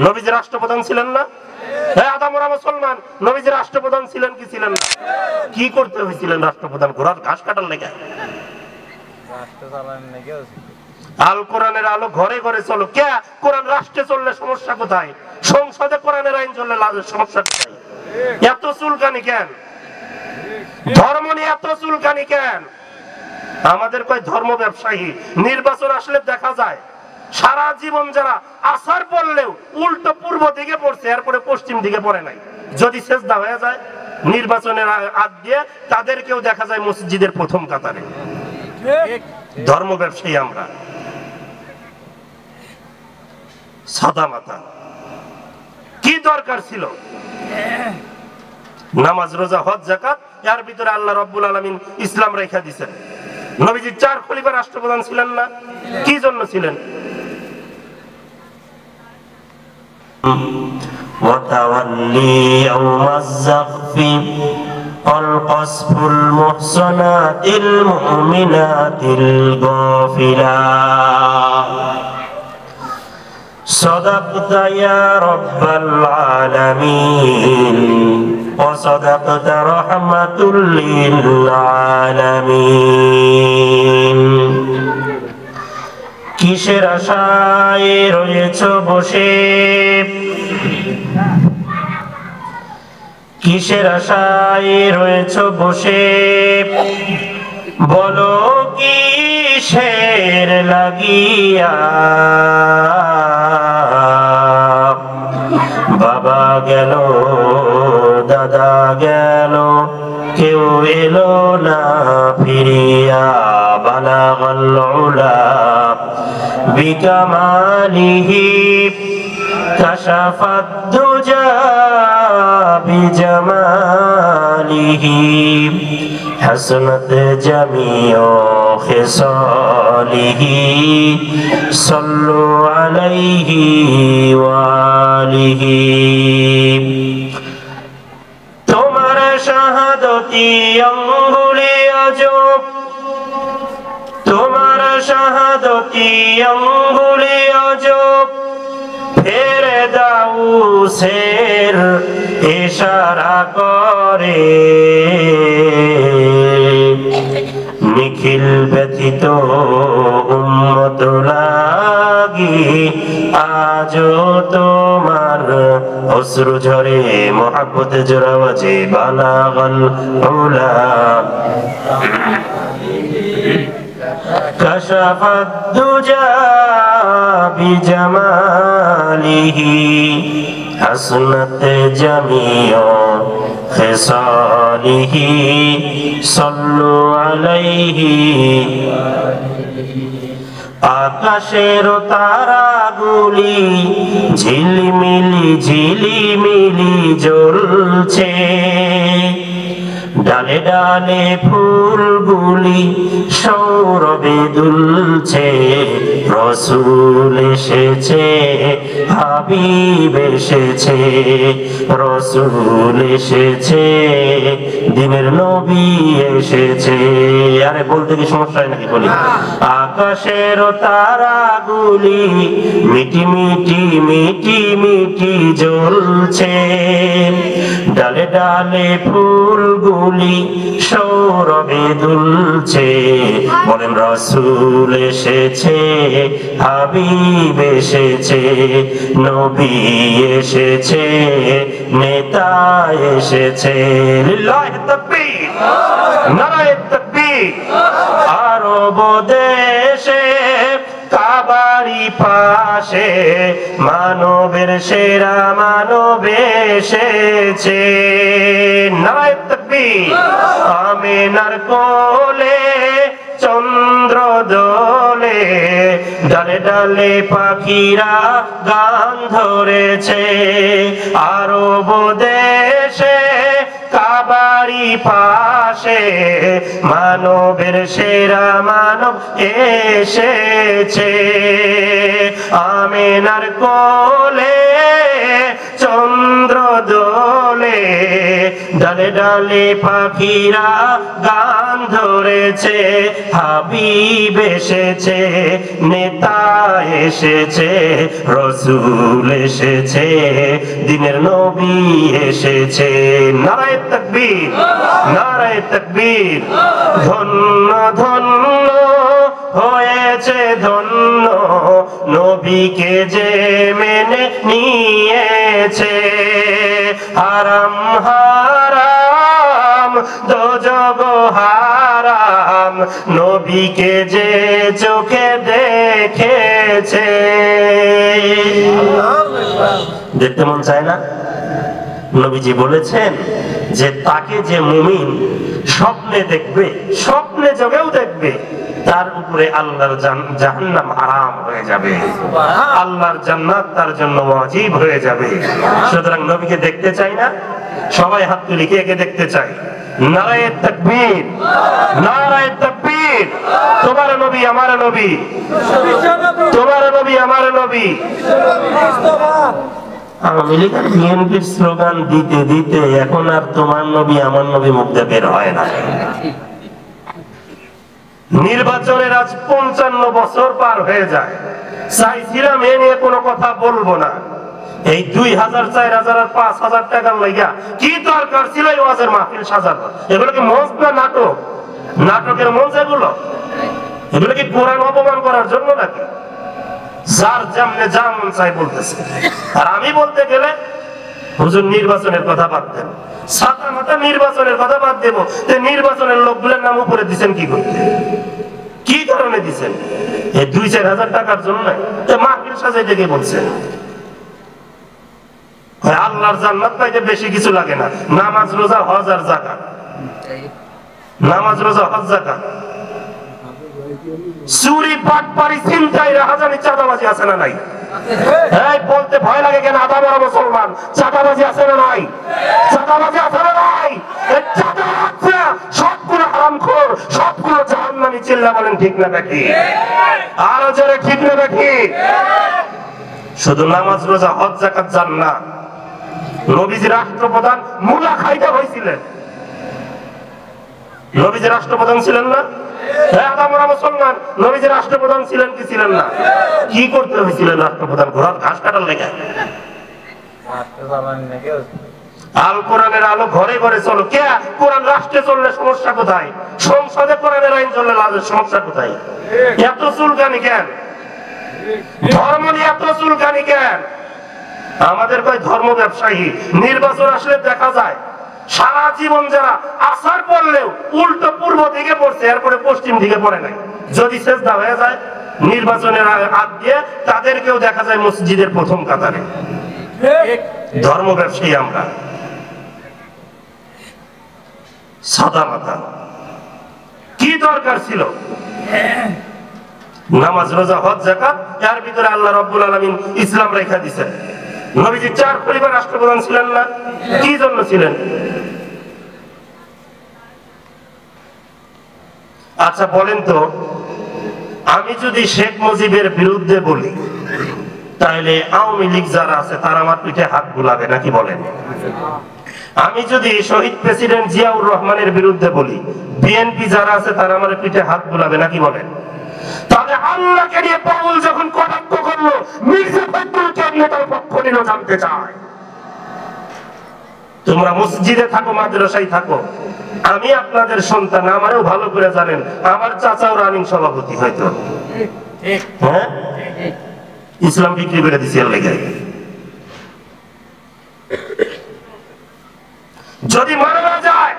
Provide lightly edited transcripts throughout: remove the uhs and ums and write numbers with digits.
নবীজি রাষ্ট্রপ্রধান ছিলেন না? আদামরা মুসলমান, নবীজি রাষ্ট্রপ্রধান ছিলেন কি ছিলেন না? কি করতে হয়েছিলেন রাষ্ট্রপ্রধান? ঘোড়ার ঘাস কাটার লেগে? আল কোরআনের আলো ঘরে ঘরে চলো। কে? কোরআন রাষ্ট্রে চললে সমস্যা কোথায়? সংসদে কোরআনের আইন চললে সমস্যা কোথায়? এত চুলকানি কেন? ধর্ম নিয়ে এত চুলকানি কেন? আমাদের কয় ধর্ম ব্যবসায়ী। নির্বাচন আসলে দেখা যায় সারা জীবন যারা আসার পড়লেও উল্টো পূর্ব দিকে পড়ছে, এরপরে পশ্চিম দিকে পড়ে নাই। যদি সেজদা হয়ে যায় নির্বাচনের আগ দিয়ে তাদেরকেও দেখা যায় মসজিদের প্রথম কাতারে। ধর্ম ব্যবসায়ী আমরা, সাদা মাথা। কি দরকার ছিল? নামাজ, রোজা, হজ, যাকাত, এর ভিতরে আল্লাহ রাব্বুল আলামিন ইসলাম রেখা দিয়েছেন। নবীজি 4 খলিফা রাষ্ট্রপ্রধান ছিলেন না? কি জন্য ছিলেন? وتولي يوم الزحف والقصف المحصنات المؤمنات الغافلات صدقت يا رب العالمين وصدقت رحمة للعالمين কিসের আশায় রয়েছ বসে, কিসের আশায় রয়েছ বসে, বলো কিসের লাগিয়া। বাবা গেল, দাদা গেল, কেউ এলো না ফিরিয়া। বালাগাল উলা বিকামালিহি কাশাফাদ দুজা বিজামালিহি হাসনাত জামিউ খিসালিহি সাল্লু আলাইহি ওয়া আলিহি। তোমার শাহাদতি আঙ্গুলি আজব, তোমার শাহাদতি আঙ্গুলি আজব, ফেরে দাউসের ইশারা করে। নিখিল ব্যথিত উম্মত লাগি আজও তোমার অশ্রু ঝরে। মহব্বত জোরাওয়াজে বালাগাল উলা কাশাফাদ দুজা বিজামালিহি হাসনাত জামিউ খিসালিহি সাল্লু আলাইহি। আকাশের তারাগুলি ঝিলিমিলি ঝিলিমিলি জ্বলছে, ডালে ডালে ফুলগুলি সৌরভে দুলছে। রসুল এসেছে, হাবিব এসেছে, রসুল এসেছে, দিনের নবী এসেছে। আরে বলতে কি সমস্যা হয় নাকি? বলি, আকাশের তারাগুলি মিটি মিটি মিটি মিটি জ্বলছে, ডালে ডালে ফুলগুলি সৌরভে দুলছে। বলেন রাসূল এসেছে, হাবিব এসেছে, নবী এসেছে, নেতা এসেছে। লিল্লাহি তাকবীর, নারায়ে তাকবীর। আরব দেশে কাবারি পাশে মানবের সেরা মানব এসেছে। নারায়ে তাকবীর। আমিনার কোলে চন্দ্র দোলে, ডালে ডালে পাখিরা গান ধরেছে। আরব দেশে কাবারি পাশে মানবের সেরা মানব এসেছে। আমিনার কোলে চন্দ্র দোলে, ডালে ডালে পাখিরা গান ধরেছে, হাবিব এসেছে, নেতা এসেছে, রসুল এসেছে, দিনের নবী এসেছে। নারায়ে তাকবীর, নারায়ে তাকবীর। ধন্য ধন্য হয়েছে ধন্য নবীকে যে মেনে নিয়েছে। হারাম হারাম দোজখ হারাম নবীকে যে চোখে দেখেছে। দেখতে মন চায় না? নবীজি বলেছেন যে তাকে যে মুমিন স্বপ্নে দেখবে, স্বপ্নে জগেও দেখবে, তার উপরে আল্লাহর জাহান্নাম হারাম হয়ে যাবে, আল্লাহর জান্নাত তার জন্য ওয়াজিব হয়ে যাবে। সুতরাং নবীকে দেখতে চাই না? সবাই হাত তুলি, কে কে দেখতে চাই? নারায়ে তাকবীর, নারায়ে তাকবীর। তোমার নবী আমার নবী, তোমার নবী আমার নবী। আওয়ামী লীগ আর বিএনপির স্লোগান দিতে দিতে এখন আর তোমার নবী আমার নবী মুখে বের হয় না। নির্বাচনের আজ 55 বছর পার হয়ে যায়। চাইছিলাম এ নিয়ে কোনো কথা বলবো না। এই 2000, 4000 আর 5000 টাকার লাইগা কি দরকার ছিল এই ওয়াজের মাহফিল সাজানো? এগুলো কি মঞ্চ না নাটক? নাটকের মঞ্চ এগুলো? এগুলো কি কোরআন অপমান করার জন্য নাকি? যার যেমনে যা মন চাই বলতেছে। আর আমি বলতে গেলে হুজুর নির্বাচনের কথা বাদ দেন, ছাতা মাথা নির্বাচনের কথা বাদ দেব। নির্বাচনের লোকগুলোর নাম উপরে দিচ্ছেন কি করতে? কি কারণে দিচ্ছেন? এই 2-4 হাজার টাকার জন্য মাহফিল সাজাইতে কে বলছেন? আল্লাহর জান্নাত পাইতে বেশি কিছু লাগে না। নামাজ রোজা হজ আর যাকাত, নামাজ রোজা হজ যাকাত। চুরি বাটপারি ছিনতাই রাহাজানি চাঁদাবাজি আছে না নাই? এই বলতে ভয় লাগে কেন? আদা বড় মুসলমান, চাঁদাবাজি আছে না নাই? চাঁদাবাজি আছে না নাই? এই চাঁদা আছে, সবগুলো হারামখোর, সবগুলো জাহান্নামী। চিল্লা বলেন ঠিক না নাকি? আরো জোরে ঠিক না নাকি? শুধু নামাজ রোজা হজ যাকাত জান না, নবীজি রাষ্ট্রপ্রধান মুলা খাইতে হয়েছিলেন। নবীজি রাষ্ট্রপ্রধান ছিলেন না? মুসলমান নবীজি রাষ্ট্রপ্রধান ছিলেন কি ছিলেন না? কি করতে হয়েছিলেন রাষ্ট্রপ্রধান? ঘোড়ার ঘাস কাটার লেগে? আল কোরআনের আলো ঘরে ঘরে চলো। কে? কোরআন রাষ্ট্রে চললে সমস্যা কোথায়? সংসদে কোরআনের আইন চললে সমস্যা কোথায়? এত চুলকানি কেন? ধর্ম নিয়ে এত চুলকানি কেন? আমাদের কয় ধর্ম ব্যবসায়ী। নির্বাচন আসলে দেখা যায় সারা জীবন যারা আসার পড়লেও উল্টো পূর্ব দিকে পড়ছে, এরপরে পশ্চিম দিকে পড়ে নাই। যদি সেজদা হয়ে যায় নির্বাচনের আগ দিয়ে, তাদেরকেও দেখা যায় মসজিদের প্রথম কাতারে। ধর্ম ব্যবসায়ী আমরা, সাদা মাথা। কি দরকার ছিল? নামাজ রোজা হজ যাকাত, এর ভিতরে আল্লাহ রাব্বুল আলামিন ইসলাম রেখা দিয়েছেন। নবীজি 4 খলিফার রাষ্ট্রপ্রধান ছিলেন না? কি জন্য ছিলেন? আচ্ছা বলেন তো, আমি যদি শেখ মুজিবের বিরুদ্ধে বলি, তাহলে আওয়ামী লীগ যারা আছে তারা আমার পিঠে হাত বুলাবে নাকি? বলেন। আমি যদি শহীদ প্রেসিডেন্ট জিয়াউর রহমানের বিরুদ্ধে বলি, বিএনপি যারা আছে তারা আমার পিঠে হাত বুলাবে নাকি? বলেন। তাহলে আল্লাহকে নিয়ে পাগল যখন কটাক্ষ করলো, মির্জা ফখরুলকে নিয়ে তার পক্ষ নিল জানতে চায়। তোমরা মসজিদে থাকো, মাদ্রাসায় থাকো, আমি আপনাদের সন্তান, আমারও ভালো করে জানেন। আমার চাচাও রানিং সভাপতি হয়তো, হ্যাঁ, ইসলাম বিক্রি করে দিছি। যদি মারা না যায়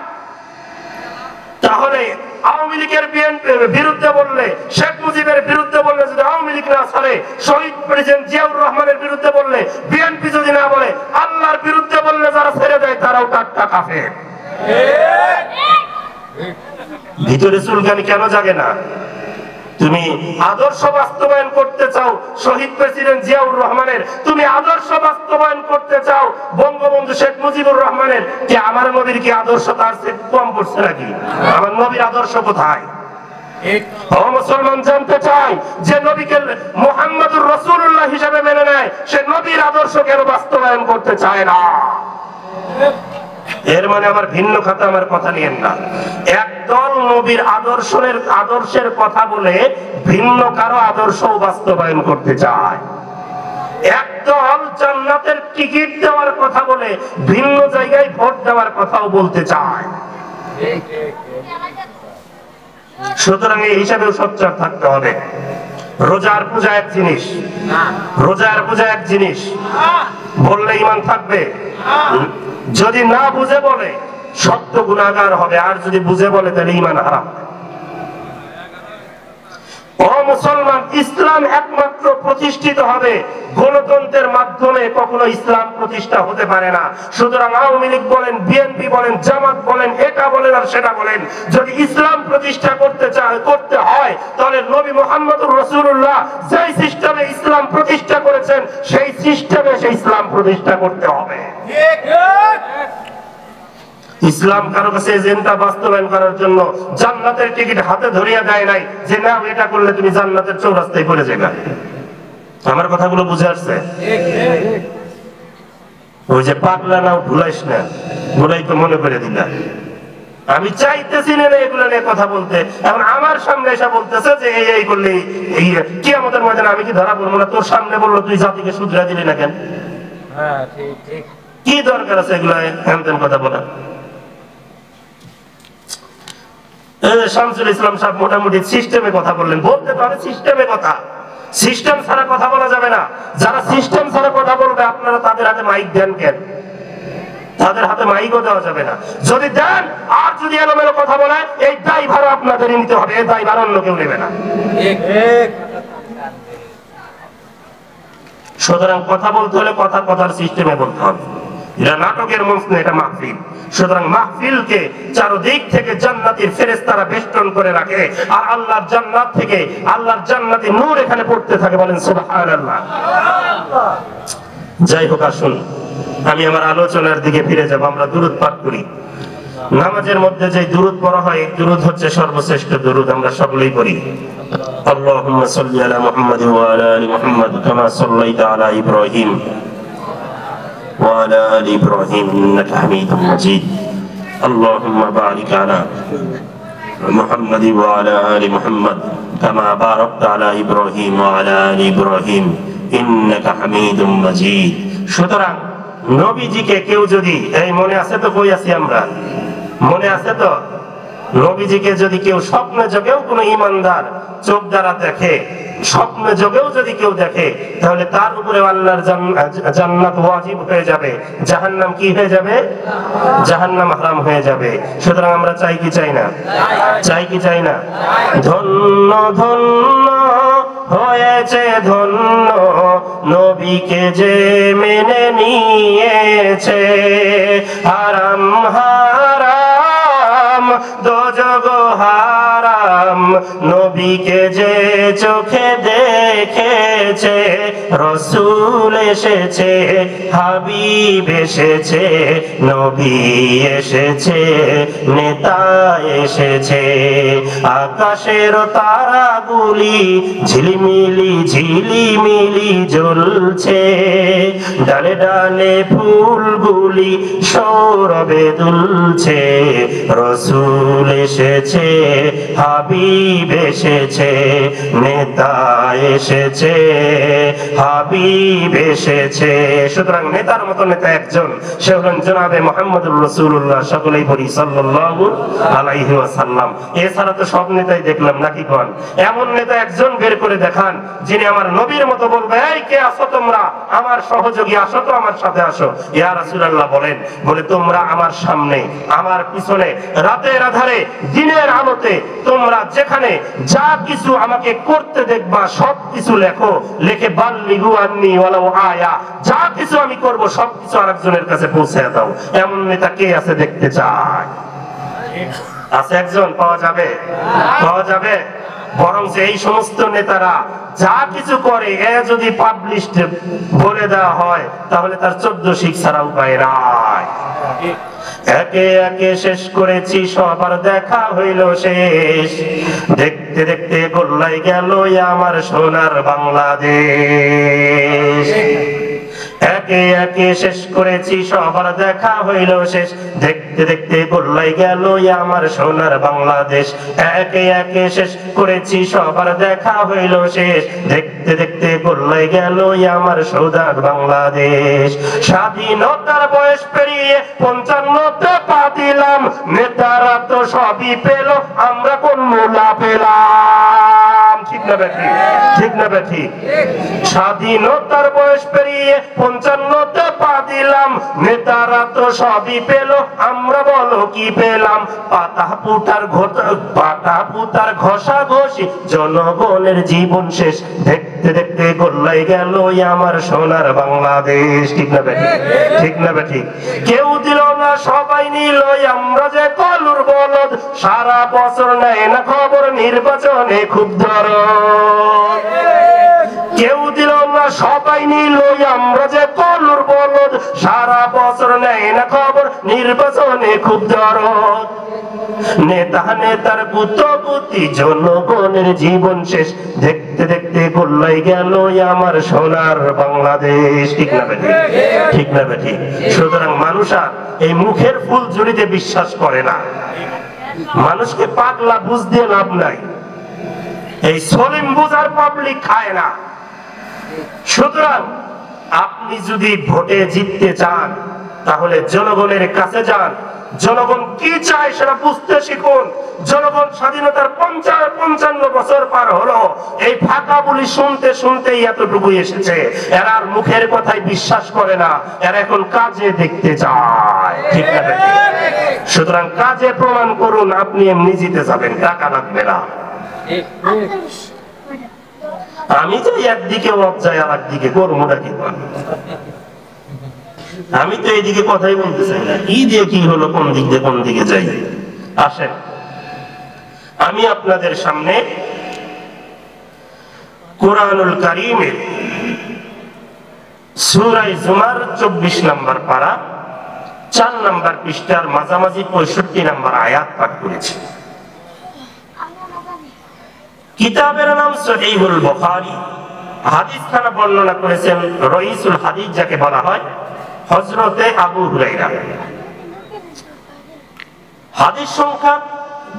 তাহলে আওয়ামী লীগের বিরুদ্ধে বললে, শেখ মুজিবের বিরুদ্ধে বললে যদি আওয়ামী লীগ না ছাড়ে, শহীদ প্রেসিডেন্ট জিয়াউর রহমানের বিরুদ্ধে বললে, বিএনপি যদি না বলে, আল্লাহর বিরুদ্ধে বললে যারা ছেড়ে দেয় তারাও টাটকা কাফের। ভিতরে চুলকানি কেন জাগে না? তুমি আদর্শ বাস্তবায়ন করতে চাও শহীদ প্রেসিডেন্ট জিয়াউর রহমানের, তুমি আদর্শ বাস্তবায়ন করতে চাও বঙ্গবন্ধু শেখ মুজিবুর রহমানের, কি আমার নবীর কি আদর্শ তার চেয়ে কম করছে নাকি? আমার নবীর আদর্শ কোথায়? মুসলমান জানতে চাই যে নবীকে মুহাম্মদুর রাসূলুল্লাহ হিসেবে মেনে নেয়, সে নবীর আদর্শ কেন বাস্তবায়ন করতে চায় না? এর মানে আমার ভিন্ন খাতা আমার কথা নিয়েন না। একদল নবীর আদর্শের কথা বলে ভিন্ন কারো আদর্শ বাস্তবায়ন করতে চায়। একদল জান্নাতের টিকিট দেওয়ার কথা বলে ভিন্ন জায়গায় ভোট দেওয়ার কথাও বলতে চায়। সুতরাং এই হিসাবেও সোচ্চার থাকতে হবে। রোজার পূজা এক জিনিস, রোজার পূজা এক জিনিস বললে ঈমান থাকবে, যদি না বুঝে বলে সত্য গুনাহগার হবে, আর যদি বুঝে বলে তাহলে ঈমান হারাম। ও মুসলমান, ইসলাম একমাত্র প্রতিষ্ঠিত হবে গণতন্ত্রের মাধ্যমে, কখনো ইসলাম প্রতিষ্ঠা হতে পারে না। সুতরাং আওয়ামী লীগ বলেন, বিএনপি বলেন, জামাত বলেন, এটা বলেন আর সেটা বলেন, যদি ইসলাম প্রতিষ্ঠা করতে হয় তাহলে নবী মুহাম্মদুর রাসূলুল্লাহ যেই সিস্টেমে ইসলাম প্রতিষ্ঠা করেছেন সেই সিস্টেমে সেই ইসলাম প্রতিষ্ঠা করতে হবে। ইসলাম কারো কাছে এজেন্ডা বাস্তবায়ন করার জন্য জান্নাতের টিকিট হাতে ধরিয়া দেয় নাই যে না এটা করলে তুমি জান্নাতের চৌরাস্তায় পড়ে যাবে। আমার কথাগুলো বুঝে আসছে? ওই যে পাগলা নাও ভুলাইস না, ভুলাই তো মনে করে দিলা। আমি চাইতেছি না এগুলো নিয়ে কথা বলতে, এখন আমার সামনে এসে বলতেছে যে এই করলে এই কিয়ামতের ময়দানে আমি কি ধরা পড়বো না? তোর সামনে বললো তুই জাতিকে শুধরা দিলি না কেন? কি দরকার আছে এগুলো হ্যান কথা বলা? শামসুল ইসলাম সাহেব মোটামুটি সিস্টেমে কথা বললেন, বলতে তো হবে সিস্টেমে কথা, সিস্টেম ছাড়া কথা বলা যাবে না। যারা সিস্টেম ছাড়া কথা বলবে আপনারা তাদের হাতে মাইক দেন কেন? তাদের হাতে মাইকও দেওয়া যাবে না। যদি দেন আর যদি এলোমেলো কথা বলে এই দায়ভার আপনাদের নিতে হবে, এই দায়ভার অন্য কেউ নেবে না। সুতরাং কথা বলতে হলে কথার সিস্টেমে বলতে হবে। এটা নাটকের মঞ্চ না, এটা মাহফিল। সুতরাং মাহফিলকে চারদিক থেকে জান্নাতের ফেরেশতারা বেষ্টন করে রাখে, আর আল্লাহর জান্নাত থেকে আল্লাহর জান্নাতি নূর এখানে পড়তে থাকে। বলেন সুবহানাল্লাহ। যাই হোক, আসুন আমি আমার আলোচনার দিকে ফিরে যাব। আমরা দুরূদ পাঠ করি। নামাজের মধ্যে যে দুরূদ পড়া হয়, এই দুরূদ হচ্ছে সর্বশ্রেষ্ঠ দুরূদ, আমরা সকলেই পড়ি। আল্লাহুম্মা সাল্লি আলা মুহাম্মাদ ওয়া আলা আলি মুহাম্মাদ কামা সাল্লাইতা আলা ইব্রাহিম وعلى آل إبراهيم إنك حميد مجيد اللهم بارك على محمد وعلى آل محمد كما باركت على إبراهيم وعلى آل إبراهيم إنك حميد مجيد। সুতরাং নবীজিকে কেউ যদি, এই মনে আছে তো কই আছি আমরা? মনে আছে তো? নবীজিকে যদি কেউ স্বপ্নে যোগেও কোনো ঈমানদার চোখ দ্বারা দেখে, স্বপ্নে যোগেও যদি কেউ দেখে, তাহলে তার উপরে আল্লাহর জান্নাত ওয়াজিব হয়ে যাবে, জাহান্নাম কি হয়ে যাবে? জাহান্নাম হারাম হয়ে যাবে। সুতরাং আমরা চাই কি চাই না? চাই কি চাই না? ধন্য ধন্য হয়েছে ধন্য নবীকে যে মেনে নিয়েছে, হারাম হারাম দোজখ হারাম নবীকে যে চোখে দেখেছে, রসূল এসেছে, হাবিব এসেছে, নবী এসেছে, নেতা এসেছে, আকাশের তারাগুলি ঝিলিমিলি ঝিলিমিলি জ্বলছে, ডালে ডালে ফুলগুলি সৌরভে দুলছে, রসূল এসেছে, হাবিব এসেছে, নেতা এসেছে, হাবিব এসেছে। সুতরাং নেতার মতো নেতা একজন, সে হলেন জনাবে মুহাম্মদুর রাসূলুল্লাহ। সকলেই বলি সাল্লাল্লাহু আলাইহি ওয়াসাল্লাম। এছাড়া তো সব নেতাই দেখলাম নাকি কোন? এমন নেতা একজন বের করে দেখান যিনি আমার নবীর মতো বলবে, এই কে আসো তোমরা, আমার সহযোগী আসো তো আমার সাথে আসো। ইয়া রাসূলুল্লাহ বলেন, বলে তোমরা আমার সামনে আমার পিছনে রাতের আধারে দিনের আলোতে তোমরা যেখানে যা কিছু আমাকে করতে দেখবা সব কিছু লেখো, লিখে বাল্লিগু আন্নী ওয়ালাউ আয়া, যা কিছু আমি করব সব কিছু আরেকজনের কাছে পৌঁছে দাও। এমন নেতা কে আছে দেখতে চায়? আছে একজন? পাওয়া যাবে? পাওয়া যাবে? বরং এই সমস্ত নেতারা যা কিছু করে এ যদি পাবলিশড বলে দেওয়া হয় তাহলে তার 14 শিখ ছাড়া উপায় নাই। একে একে শেষ করেছি সবার দেখা হইল শেষ, দেখতে দেখতে গোল্লাই গেল আমার সোনার বাংলাদেশ। একে একে একে শেষ করেছি সবার দেখা হইল শেষ, দেখতে দেখতে গোল্লাই গেল আমার সোনার বাংলাদেশ। একে একে শেষ করেছি সবার দেখা হইল শেষ, দেখতে দেখতে গোল্লাই গেল আমার সোনার বাংলাদেশ। স্বাধীনতার বয়স পেরিয়ে 55তে পা দিলাম, নেতারা তো সবই পেল, আমরা কোন মূলা পেলাম? ঠিক না বেঠি? ঠিক না বেঠি? স্বাধীনতার বয়স পেরিয়ে 55তে পা দিলাম, নেতারা তো সবই পেল, আমরা বলো কি পেলাম? পাতা পুতার ঘষা ঘষি, জনগণের জীবন শেষ, দেখতে দেখতে গোল্লাই গেল আমার সোনার বাংলাদেশ। ঠিক না বেঠি? ঠিক না বেঠি? কেউ দিল না সবাই নিল, আমরা যে কলুর বলদ, সারা বছর নেয় না খবর, নির্বাচনে খুব দরদ। কেউ দিল না সবাই নিল, আমরা যে কলুর বলদ, সারা বছর নেয় না খবর, নির্বাচনে খুব দরদ। নেতা নেতার গুতগুতি, জনগণের জীবন শেষ, দেখতে দেখতে গোল্লাই গেল আমার সোনার বাংলাদেশ। ঠিক না বেঠি? ঠিক না বেঠি? সুতরাং মানুষ আর এই মুখের ফুল জুড়িতে বিশ্বাস করে না। মানুষকে পাগলা বুঝ দিয়ে লাভ নাই, এই সলিম বুঝার পাবলিক খায় না। সুতরাং আপনি যদি ভোটে জিততে চান, তাহলে জনগণের কাছে যান, জনগণ কি চায় সেটা বুঝতে শিখুন। জনগণ স্বাধীনতার 55 বছর পার হলো, এই ফাঁকা বলি শুনতে শুনতেই এতটুকু এসেছে। এরা আর মুখের কথায় বিশ্বাস করে না, এরা এখন কাজে দেখতে চায়। ঠিক না? সুতরাং কাজে প্রমাণ করুন, আপনি এমনি জিতে যাবেন, টাকা লাগবে না। আমি তো একদিকে অফ যাই, আর একদিকে কর্মটা কি? আমি তো এইদিকে কথাই বলতে চাই না, কি দিয়ে কি হলো, কোন দিক দিয়ে কোন দিকে যাই। আসেন আমি আপনাদের সামনে কুরআনুল কারীমের সূরা জুমার 24 নম্বর পারা 4 নম্বর পৃষ্ঠার মাঝামাঝি 65 নম্বর আয়াত পাঠ করেছি। কিতাবের নাম সহিহুল বুখারী, হাদিস খানা বর্ণনা করেছেন রাইসুল হাদিস যাকে বলা হয় হযরতে আবু হুরায়রা। হাদিস সংখ্যা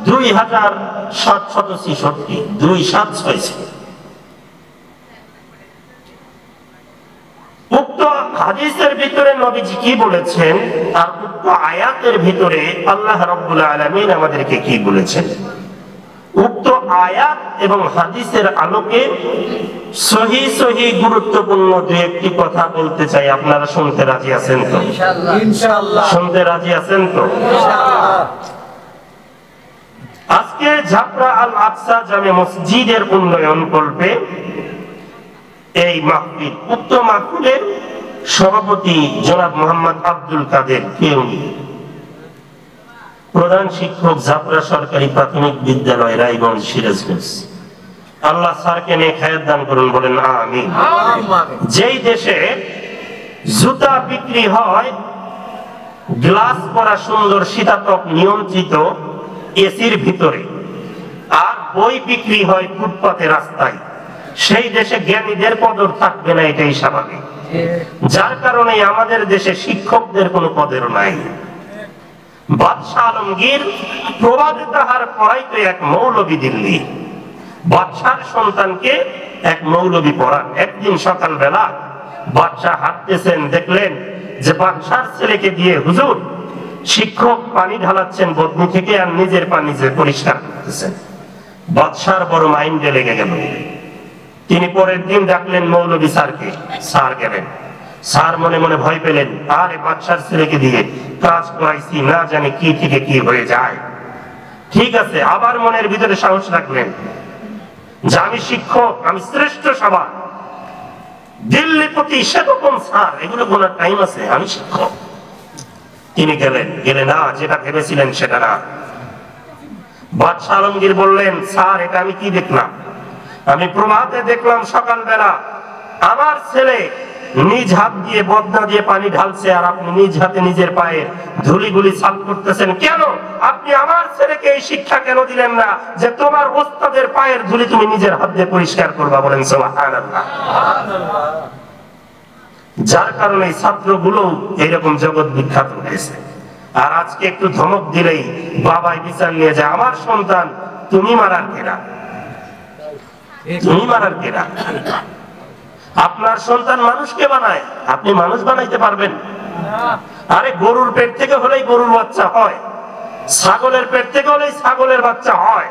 2766, 276। উক্ত হাদিসের ভিতরে নবীজি কি বলেছেন আর উক্ত আয়াতের ভিতরে আল্লাহ রাব্বুল আলামিন আমাদেরকে কি বলেছেন, উক্ত আয়াত এবং হাদিসের আলোকে সহি গুরুত্বপূর্ণ দুই একটি কথা বলতে চাই। আপনারা শুনতে রাজি আছেন তো? ইনশাআল্লাহ। শুনতে রাজি আছেন তো? ইনশাআল্লাহ। আজকে ঝাপড়া আল আকসা জামে মসজিদের উন্নয়ন কল্পে এই মাহফিল, উক্ত মাহফিলের সভাপতি জনাব মোহাম্মদ আব্দুল কাদের কেউনি, প্রধান শিক্ষক ঝাপড়া সরকারি প্রাথমিক বিদ্যালয় রায়গঞ্জ সিরাজগঞ্জ। আল্লাহ স্যারকে নিয়ে খায়ের দান করুন, বলেন আমিন। যেই দেশে জুতা বিক্রি হয় গ্লাস করা সুন্দর শীতাতপ নিয়ন্ত্রিত এসির ভিতরে, আর বই বিক্রি হয় ফুটপাতে রাস্তায়, সেই দেশে জ্ঞানীদের কদর থাকবে না, এটাই স্বাভাবিক। যার কারণে আমাদের দেশে শিক্ষকদের কোনো কদর নাই। বাদশাহ আলমগীর প্রবাদে তাহার পড়াইতে এক মৌলবী দিল্লি, বাদশার সন্তানকে এক মৌলবী পড়ান। একদিন সকালবেলা বাদশাহ হাঁটতেছেন, দেখলেন যে বাদশার ছেলেকে দিয়ে হুজুর শিক্ষক পানি ঢালাচ্ছেন বদনি থেকে, আর নিজের পানি নিজে পরিষ্কার করতেছেন। বাদশার বড় মাইন্ডে লেগে গেল। তিনি পরের দিন ডাকলেন মৌলবী স্যারকে, স্যার গেলেন। স্যার মনে মনে ভয় পেলেন, আরে বাদশার ছেলেকে দিয়ে কাজ করাইছি, না জানি কি থেকে কি হয়ে যায়। ঠিক আছে, আবার মনের ভিতরে সাহস রাখলেন যে আমি শিক্ষক, আমি শ্রেষ্ঠ সভা, দিল্লিপতি সেরকম স্যার, এগুলো বলার টাইম আছে, আমি শিক্ষক। তিনি গেলেন না, যেটা ভেবেছিলেন সেটা না। বাদশাহ আলমগীর বললেন, স্যার এটা আমি কি দেখলাম? আমি প্রভাতে দেখলাম সকালবেলা আমার ছেলে নিজ হাত দিয়ে বদনা দিয়ে পানি ঢালছে, আর আপনি নিজ হাতে নিজের পায়ে ধুলিগুলি সাফ করতেছেন। কেন আপনি আমার ছেলেকে এই শিক্ষা কেন দিলেন না যে তোমার ওস্তাদের পায়ের ধুলি তুমি নিজের হাত দিয়ে পরিষ্কার করবা? বলেন সুবহানাল্লাহ। যার কারণে ছাত্রগুলো এরকম জগৎ বিখ্যাত হয়েছে। আর আজকে একটু ধমক দিলেই বাবাই বিচার নিয়ে যায়, আমার সন্তান তুমি মারার কেনা, তুমি মারার কেনা। আপনার সন্তান মানুষকে বানায়, আপনি মানুষ বানাইতে পারবেন? আরে গরুর পেট থেকে হলেই গরুর বাচ্চা হয়, ছাগলের পেট থেকে হলেই ছাগলের বাচ্চা হয়,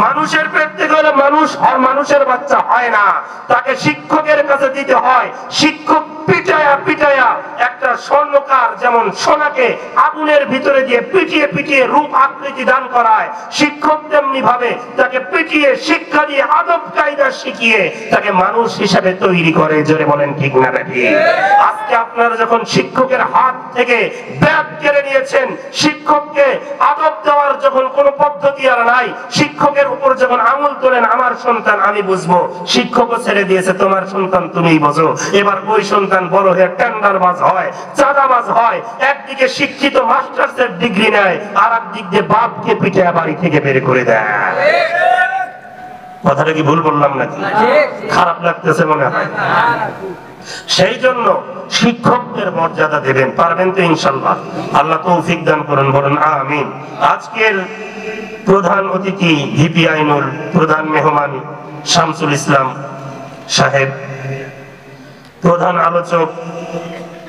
মানুষের পেট থেকে হলে মানুষের বাচ্চা হয় না। তাকে শিক্ষকের কাছে দিতে হয়, শিক্ষক পিটায়া পিটায়া একটা স্বর্ণকার যেমন সোনাকে আগুনের ভিতরে দিয়ে পিটিয়ে পিটিয়ে রূপ আকৃতি দান করায়, শিক্ষক তেমনি ভাবে তাকে পিটিয়ে শিক্ষা দিয়ে আদব কায়দা শিখিয়ে তাকে মানুষ হিসাবে তৈরি করে। জোরে বলেন ঠিক না বেঠিক? আজকে আপনারা যখন শিক্ষকের হাত থেকে ব্যাগ কেড়ে নিয়েছেন, শিক্ষককে আদব দেওয়ার যখন কোনো পদ্ধতি আর নাই, শিক্ষকের উপর যখন আঙুল তোলেন আমার সন্তান আমি বুঝবো, শিক্ষকও ছেড়ে দিয়েছে তোমার সন্তান তুমিই বোঝো। এবার ওই সন্তান বড় হয়ে টেন্ডারবাজ হয়, চাঁদাবাজ হয়, একদিকে শিক্ষিত মাস্টার্সের ডিগ্রি নেয়, আর একদিক দিয়ে বাপকে পিঠে বাড়ি থেকে বের করে দেয়। কথাটা কি ভুল বললাম নাকি? খারাপ লাগতেছে মনে হয়? সেই জন্য শিক্ষকদের মর্যাদা দেবেন, পারবেন তো ইনশাআল্লাহ? আল্লাহ তৌফিক দান করুন, বলেন আমিন। আজকের প্রধান অতিথি ভিপি আইনুল, প্রধান মেহমান শামসুল ইসলাম সাহেব, প্রধান আলোচক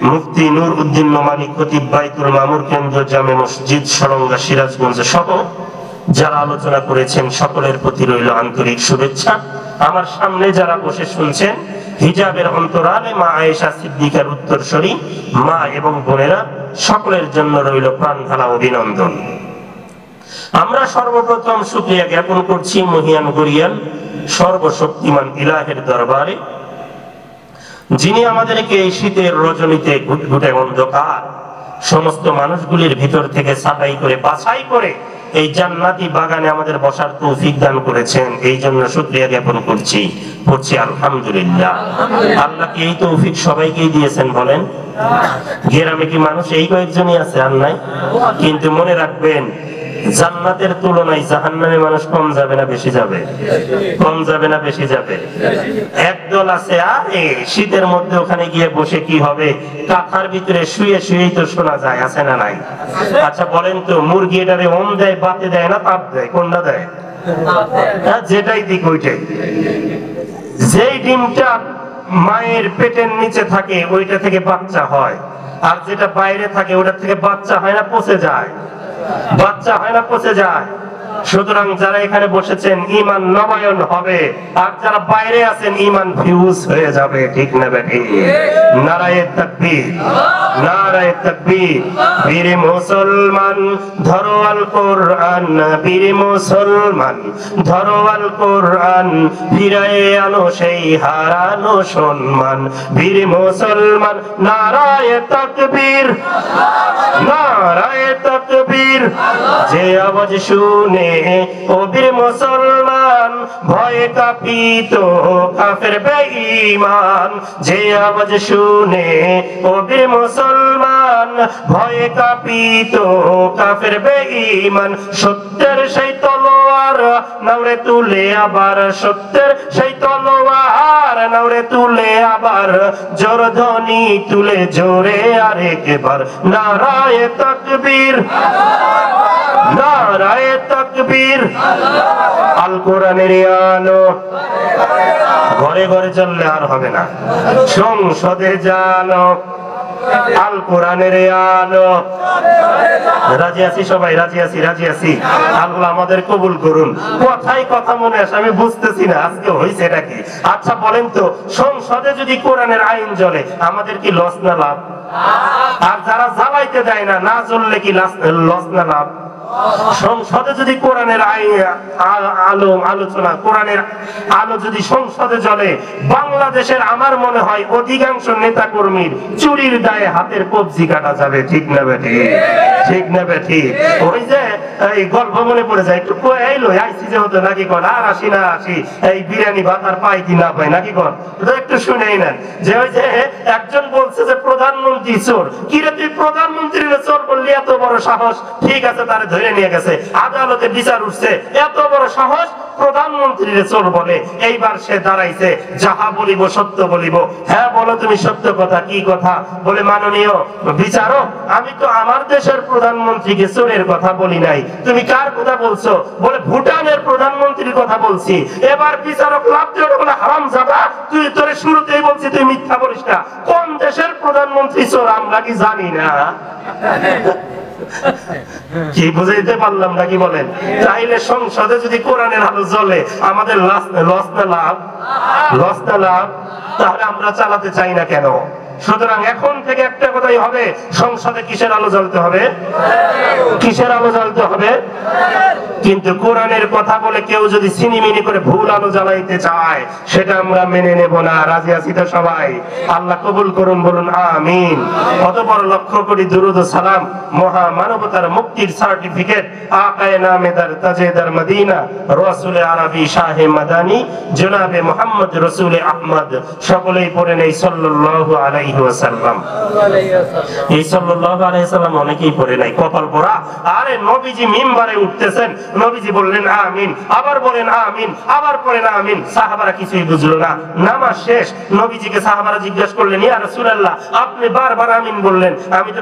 মুফতি নূর উদ্দিন নোমানী, খতিব বাইতুল মামুর কেন্দ্রীয় জামে মসজিদ সরঙ্গা সিরাজগঞ্জ সহ যারা আলোচনা করেছেন সকলের প্রতি রইল আন্তরিক শুভেচ্ছা। আমার সামনে যারা বসে শুনছেন, হিজাবের অন্তরালে মা আয়েশা সিদ্দিকার উত্তরসূরি মা এবং বোনেরা, সকলের জন্য রইল প্রাণ ঢালা অভিনন্দন। আমরা সর্বপ্রথম শুকরিয়া জ্ঞাপন করছি মহিয়ান গরিয়ান সর্বশক্তিমান ইলাহের দরবারে, যিনি আমাদেরকে এই শীতের রজনীতে ঘুটঘুটে অন্ধকার সমস্ত মানুষগুলির ভিতর থেকে ছাঁটাই করে বাছাই করে এই জান্নাতি বাগানে আমাদের বসার তৌফিক দান করেছেন। এই জন্য শুকরিয়া জ্ঞাপন করছি, পড়ছি আলহামদুলিল্লাহ। আল্লাহ কি এই তৌফিক সবাইকেই দিয়েছেন বলেন? গ্রামে কি মানুষ এই কয়েকজনই আছে? আর নাই? কিন্তু মনে রাখবেন, জান্নাতের তুলনায় জাহান্নামে মানুষ কম যাবে না বেশি যাবে? কম যাবে না বেশি যাবে? একদল আছে আরে শীতের মধ্যে ওখানে গিয়ে বসে কি হবে, কাঁথার ভিতরে শুয়ে শুয়েই তো শোনা যায়, আছে না নাই? আচ্ছা বলেন তো, মুরগি এটারে ওম দেয়, বাতে দেয় না তাপ দেয়? কোনটা দেয়? যেটাই দিক ওইটাই। যেই ডিমটা মায়ের পেটের নিচে থাকে ওইটা থেকে বাচ্চা হয়, আর যেটা বাইরে থাকে ওটা থেকে বাচ্চা হয় না, পচে যায়। বাচ্চা হয় না, পচে যায়। সুতরাং যারা এখানে বসেছেন ঈমান নবায়ন হবে, আর যারা বাইরে আছেন ঈমান ফিউজ হয়ে যাবে। ঠিক না বেঠিক? নারায়ে তাকবীর, নারায়ে তাকবীর। বীর মুসলমান ধরো আল কোরআন, বীর মুসলমান ধরো আল কোরআন, ফিরায়ে আনো সেই হারানো সম্মান। বীর মুসলমান নারায়ে তাকবীর, নারায়ে তাকবীর। যে আওয়াজ শুনে ও বীর মুসলমান ভয়ে কাঁপিত কাফের বেঈমান। যে আওয়াজ শুনে ও বীর মুসলমান ভয়ে কাঁপিত কাফের বেঈমান। সত্যের সেই তলোয়ার নাওরে তুলে আবার, সত্যের সেই তলোয়ার নাওরে তুলে আবার, জোর ধ্বনি তুলে জোরে আরেকবার নারায়ে তাকবীর, নারায়ে তাকবীর। আল কোরআনের আলো ঘরে ঘরে চললে আর হবে না, সংসদে জানো আল কোরআনের আলো। রাজি আছি সবাই? রাজি আছি, রাজি আছি। আল্লাহ আমাদের কবুল করুন। কথাই কথা মনে আসে, আমি বুঝতেছি না আজকে হয়েছে এটা কি। আচ্ছা বলেন তো, সংসদে যদি কোরআনের আইন জ্বলে আমাদের কি লস না লাভ? আর যারা জ্বালাইতে দেয় না, না জ্বললে কি লস না লাভ? সংসদে যদি কোরআনের আলোচনা, কোরআনের আলো যদি সংসদে জ্বলে, বাংলাদেশের আমার মনে হয় অধিকাংশ নেতা কর্মীর চুরির দায়ে হাতের কবজি কাটা যাবে। ঠিক না বেঠি? ঠিক না বেঠি? ওই যে এই গল্প মনে পড়ে যায়, একটু এলো আইসি যে হতো নাকি কর, আর আসি না আসি, এই বিরিয়ানি ভাত আর পাই কি না পাই নাকি কর, একটু শুনেই নেন। যে ওই যে একজন বলছে যে প্রধানমন্ত্রী চোর। কিরে তুই প্রধানমন্ত্রীর চোর বললি, এত বড় সাহস? ঠিক আছে, তারে ধরে নিয়ে গেছে, আদালতে বিচার উঠছে, এত বড় সাহস প্রধানমন্ত্রীর চোর বলে। এইবার সে দাঁড়াইছে, যাহা বলিব সত্য বলিব। হ্যাঁ বলো তুমি সত্য কথা, কি কথা? বলে মাননীয় বিচারক, আমি তো আমার দেশের প্রধানমন্ত্রীকে চোরের কথা বলি নাই। তুমি কার কথা বলছো? বলে ভুটানের প্রধানমন্ত্রীর কথা বলছি। এবার বিচারক লাভ দিয়ে বলে, হারামজাদা, তুই তোরে শুরুতেই বলছি তুই মিথ্যা বলিস না। কোন দেশের প্রধানমন্ত্রী চোর আমরা কি জানি না? কি বুঝাইতে পারলাম নাকি বলেন? চাইলে সংসদে যদি কোরআনের আলো জ্বলে, আমাদের লস না লাভ? লস না লাভ? তাহলে আমরা চালাতে চাই না কেন? সুতরাং এখন থেকে একটা কথাই হবে, সংসদে কিসের আলো জ্বলতে হবে? কিসের আলো জ্বলতে হবে? কিন্তু কোরআনের কথা বলে কেউ যদি সিনিমিনি করে ভুল আলো জ্বালাইতে চায়, সেটা আমরা মেনে নেব না। রাজি আছি তো সবাই? আল্লাহ কবুল করুন, বলুন আমিন। অতঃপর লক্ষ কোটি দুরূদ ও সালাম মহা মানবতার মুক্তির সার্টিফিকেট আকায়ে নামেদার তাজেদার মদিনা রাসূলে আরবি শাহে মাদানী জনাবে মুহাম্মদ রাসূলে আহমদ সকলেই পড়ে নেই সাল্লাল্লাহু আলাইহি ওয়াসাল্লাম। এই সাল্লাল্লাহু আলাইহি ওয়াসাল্লাম অনেকেই পড়ে নাই, কপাল পোড়া। আরে নবীজি মিম্বারে উঠতেছেন, নবীজি বললেন আমিন, আবার বলেন আমিন, আবার পড়েন আমিন। সাহাবারা কিছুই বুঝলো না। নামাজ শেষ, নবীজিকে সাহাবারা জিজ্ঞাসা করলেন, ইয়া রাসূলুল্লাহ, আপনি বারবার আমিন বললেন, আমি তো